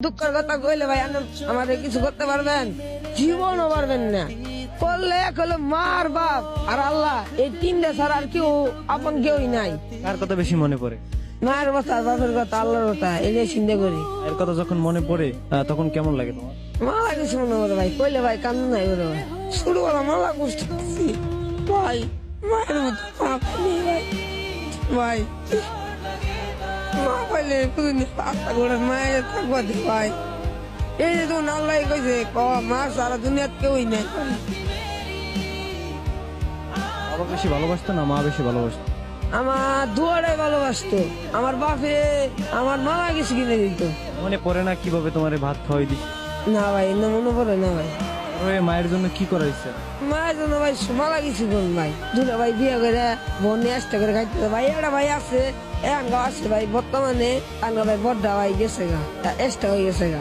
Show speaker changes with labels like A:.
A: দুঃখের কথা কইলে ভাই আমাদের কিছু করতে পারবেন? জীবনও পারবেন না। করলে এক হলো মার বাপ আর আল্লাহ, এই তিনটা ছাড়া আর কেউ আপন কেউই নাই।
B: কার কথা বেশি মনে পড়ে?
A: মায়ের কথা, বাপের কথা, আল্লাহর কথা, এই যে চিন্তা করি।
B: এর কথা যখন মনে পড়ে তখন কেমন লাগে তোমার?
A: মালা কিছু মনে করে ভাই, কইলে ভাই কান্না নাই ওরে ভাই। ছোটবেলা মালা কষ্ট করছি ভাই, মায়ের মতো বাপ নেই ভাই। ভাই মা পাইলে আশা করে মায়ের থাকবা দে ভাই। এই যে তুমি আল্লাহ কইছে মা সারা দুনিয়ার কেউই নাই।
B: বাবা বেশি ভালোবাসতো না মা বেশি ভালোবাসতো?
A: আমার দুয়ারে ভালোবাসতো। আমার বাপে আমার মালা কিছু কিনে দিত।
B: মনে পড়ে না কিভাবে তোমার ভাত খাওয়াই দিস?
A: না ভাই, না মনে পড়ে না ভাই।
B: মায়ের জন্য কি করার ইচ্ছা?
A: মায়ের জন্য ভাই মালা কিছু করুন ভাই। দুটা ভাই বিয়ে করে বোন চেষ্টা করে খাইতে ভাই। একটা ভাই আছে, আছে ভাই বর্তমানে। ভাই বড়টা ভাই গেছে গা, এক্সট্রা হয়ে গেছে গা।